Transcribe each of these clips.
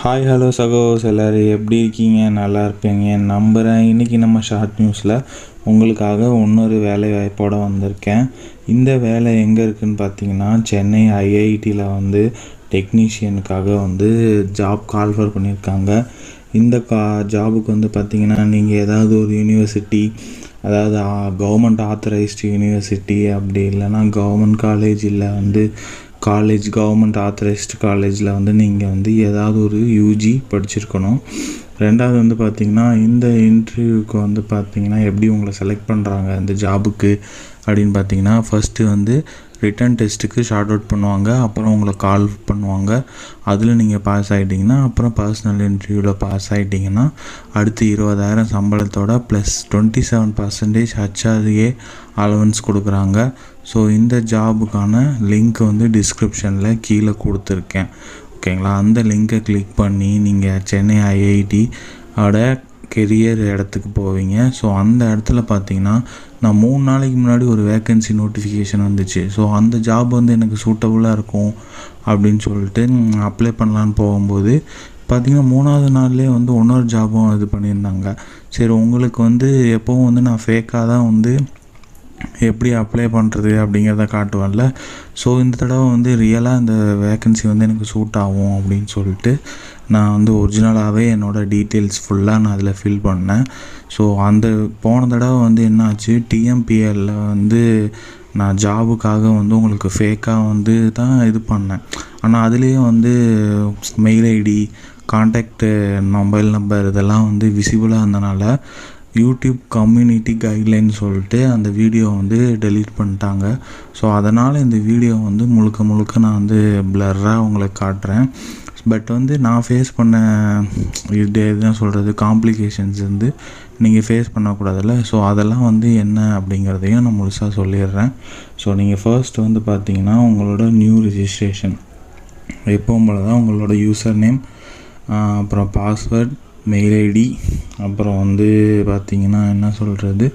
Hi hello சகோஸ் எல்லோரும் எப்படி இருக்கீங்க? நல்லா இருப்பீங்க நம்புகிறேன். இன்றைக்கி நம்ம ஷார்ட் நியூஸில் உங்களுக்காக இன்னொரு வேலை வாய்ப்போடு வந்திருக்கேன். இந்த வேலை எங்கே இருக்குதுன்னு பார்த்தீங்கன்னா, சென்னை ஐஐடியில் டெக்னீஷியனுக்காக ஜாப் கால்ஃபர் பண்ணியிருக்காங்க. இந்த ஜாபுக்கு பார்த்திங்கன்னா, நீங்கள் ஏதாவது ஒரு யூனிவர்சிட்டி, அதாவது கவர்மெண்ட் ஆத்தரைஸ்டு யூனிவர்சிட்டி, அப்படி இல்லைன்னா கவர்மெண்ட் காலேஜ், இல்லை கவர்மெண்ட் ஆத்தரைஸ்டு காலேஜில் நீங்கள் ஏதாவது ஒரு யூஜி படிச்சிருக்கணும். ரெண்டாவது பார்த்திங்கன்னா, இந்த இன்டர்வியூக்கு பார்த்திங்கன்னா எப்படி உங்களை செலக்ட் பண்ணுறாங்க இந்த ஜாபுக்கு அப்படின்னு பார்த்தீங்கன்னா, ஃபஸ்ட்டு ரிட்டன் டெஸ்ட்டுக்கு ஷார்ட் அவுட் பண்ணுவாங்க. அப்புறம் உங்களை கால் பண்ணுவாங்க. அதில் நீங்கள் பாஸ் ஆகிட்டிங்கன்னா, அப்புறம் பர்சனல் இன்டர்வியூவில் பாஸ் ஆகிட்டிங்கன்னா, அடுத்து 20,000 சம்பளத்தோட ப்ளஸ் 27% ஹச்ஆர்ஏ அலவன்ஸ் கொடுக்குறாங்க. ஸோ இந்த ஜாபுக்கான லிங்க் டிஸ்கிரிப்ஷனில் கீழே கொடுத்துருக்கேன். ஓகேங்களா? அந்த லிங்கை கிளிக் பண்ணி நீங்கள் சென்னை ஐஐடியோட கெரியர் இடத்துக்கு போவீங்க. ஸோ அந்த இடத்துல பார்த்தீங்கன்னா, நான் 3 நாளைக்கு முன்னாடி ஒரு வேக்கன்சி நோட்டிஃபிகேஷன் வந்துச்சு. ஸோ அந்த ஜாப் எனக்கு சூட்டபுளாக இருக்கும் அப்படின்னு சொல்லிட்டு அப்ளை பண்ணலான்னு போகும்போது பார்த்திங்கன்னா, 3ஆவது நாள்லேயே இன்னொரு ஜாபும் இது பண்ணியிருந்தாங்க. சரி, உங்களுக்கு எப்போவும் நான் ஃபேக்காக தான் எப்படி அப்ளை பண்ணுறது அப்படிங்கிறத காட்டுவேன்ல. ஸோ இந்த தடவை ரியலாக இந்த வேக்கன்சி எனக்கு சூட் ஆகும் அப்படின்னு சொல்லிட்டு நான் ஒரிஜினலாகவே என்னோடய டீட்டெயில்ஸ் ஃபுல்லாக நான் அதில் ஃபில் பண்ணேன். ஸோ அந்த போன தடவை என்னாச்சு, டிஎம்பிஎல்லில் நான் ஜாபுக்காக உங்களுக்கு ஃபேக்காக தான் இது பண்ணேன். ஆனால் அதுலேயே mail ID, contact, mobile number இதெல்லாம் விசிபிளாக இருந்தனால யூடியூப் கம்யூனிட்டி கைட்லைன் சொல்லிட்டு அந்த வீடியோ டெலீட் பண்ணிட்டாங்க. ஸோ அதனால் இந்த வீடியோ முழுக்க நான் பிளர்ராக உங்களுக்கு காட்டுறேன். பட் நான் ஃபேஸ் பண்ண இது என்ன சொல்கிறது, காம்ப்ளிகேஷன்ஸ் நீங்கள் ஃபேஸ் பண்ணக்கூடாதுல்ல. ஸோ அதெல்லாம் என்ன அப்படிங்கிறதையும் நான் முழுசாக சொல்லிடுறேன். ஸோ நீங்கள் ஃபர்ஸ்ட் பார்த்தீங்கன்னா, உங்களோட நியூ ரிஜிஸ்ட்ரேஷன் எப்பவும் போல தான் உங்களோட யூசர் நேம், அப்புறம் பாஸ்வேர்ட், மெயில் ஐடி, அப்புறம் பார்த்திங்கன்னா என்ன சொல்கிறது,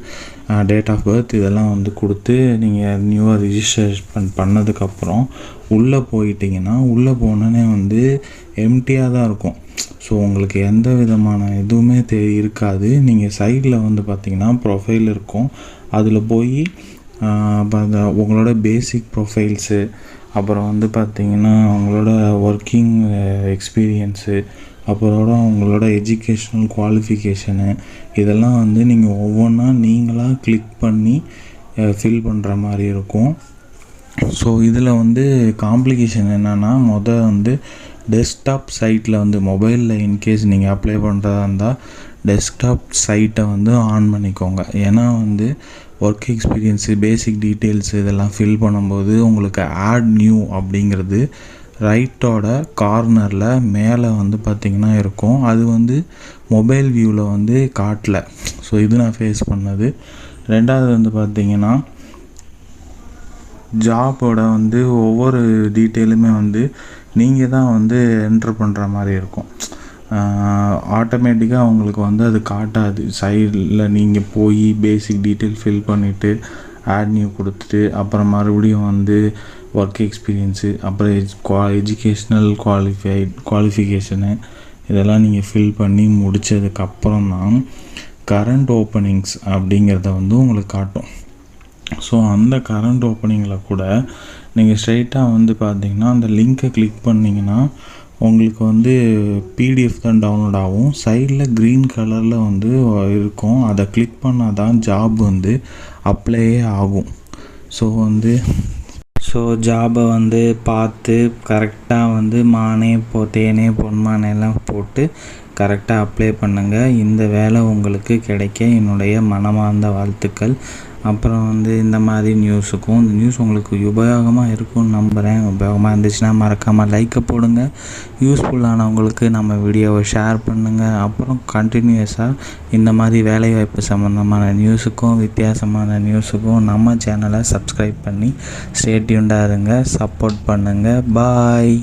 டேட் ஆஃப் பர்த், இதெல்லாம் கொடுத்து நீங்கள் நியூவாக ரிஜிஸ்ட்ரேஷன் பண்ணதுக்கப்புறம் உள்ளே போயிட்டிங்கன்னா, உள்ளே போனோன்னே எம்டியாக தான் இருக்கும். ஸோ உங்களுக்கு எந்த விதமான எதுவுமே இருக்காது. நீங்கள் சைடில் பார்த்திங்கன்னா ப்ரொஃபைல் இருக்கும். அதில் போய் உங்களோட பேசிக் ப்ரொஃபைல்ஸு, அப்புறம் பார்த்திங்கன்னா உங்களோட ஒர்க்கிங் எக்ஸ்பீரியன்ஸு, அப்புறம் உங்களோட எஜுகேஷ்னல் குவாலிஃபிகேஷனு, இதெல்லாம் நீங்கள் ஒவ்வொன்றா நீங்களாக கிளிக் பண்ணி ஃபில் பண்ணுற மாதிரி இருக்கும். ஸோ இதில் காம்ப்ளிகேஷன் என்னென்னா, டெஸ்க்டாப் சைட்டில் மொபைலில் இன்கேஸ் நீங்கள் அப்ளை பண்ணுறதா இருந்தால் டெஸ்க்டாப் சைட்டை ஆன் பண்ணிக்கோங்க. ஏன்னா ஒர்க் எக்ஸ்பீரியன்ஸு, பேசிக் டீட்டெயில்ஸு இதெல்லாம் ஃபில் பண்ணும்போது உங்களுக்கு ஆட் நியூ அப்படிங்கிறது ரைட்டோட கார்னரில் மேலே பார்த்திங்கன்னா இருக்கும். அது மொபைல் வியூவில் காட்டல. ஸோ இது நான் ஃபேஸ் பண்ணது. ரெண்டாவது பார்த்திங்கன்னா, ஜாபோட ஒவ்வொரு டீட்டெயிலுமே நீங்கள் தான் என்ட்ரு பண்ணுற மாதிரி இருக்கும். ஆட்டோமேட்டிக்காக உங்களுக்கு அது காட்டாது. சைடில் நீங்கள் போய் பேசிக் டீட்டெயில் ஃபில் பண்ணிவிட்டு ஆட் நியூ கொடுத்துட்டு அப்புறம் மறுபடியும் ஒர்க் எக்ஸ்பீரியன்ஸு, அப்புறம் எஜுகேஷ்னல் குவாலிஃபிகேஷனு இதெல்லாம் நீங்கள் ஃபில் பண்ணி முடித்ததுக்கப்புறம் தான் கரண்ட் ஓப்பனிங்ஸ் அப்படிங்கிறத உங்களுக்கு காட்டும். ஸோ அந்த கரண்ட் ஓப்பனிங்கில் கூட நீங்கள் ஸ்ட்ரைட்டாக பார்த்தீங்கன்னா, அந்த லிங்க்கை கிளிக் பண்ணிங்கன்னா உங்களுக்கு பிடிஎஃப் தான் டவுன்லோட் ஆகும். சைடில் க்ரீன் கலரில் இருக்கும். அதை கிளிக் பண்ணால் தான் ஜாப் அப்ளையே ஆகும். ஸோ ஜாபை பார்த்து கரெக்டாக மானே தேனே பொன்மானெல்லாம் போட்டு கரெக்டாக அப்ளை பண்ணுங்கள். இந்த வேலை உங்களுக்கு கிடைக்க என்னுடைய மனமார்ந்த வாழ்த்துக்கள். அப்புறம் இந்த மாதிரி நியூஸுக்கும், இந்த நியூஸ் உங்களுக்கு உபயோகமாக இருக்கும்னு நம்புகிறேன். உபயோகமாக இருந்துச்சுன்னா மறக்காமல் லைக்கை போடுங்க. யூஸ்ஃபுல்லானவங்களுக்கு நம்ம வீடியோவை ஷேர் பண்ணுங்கள். அப்புறம் கண்டினியூஸாக இந்த மாதிரி வேலைவாய்ப்பு சம்மந்தமான நியூஸுக்கும் வித்தியாசமான நியூஸுக்கும் நம்ம சேனலை சப்ஸ்கிரைப் பண்ணி ஸ்டே டியூன்டாக இருங்க. சப்போர்ட் பண்ணுங்கள். பாய்.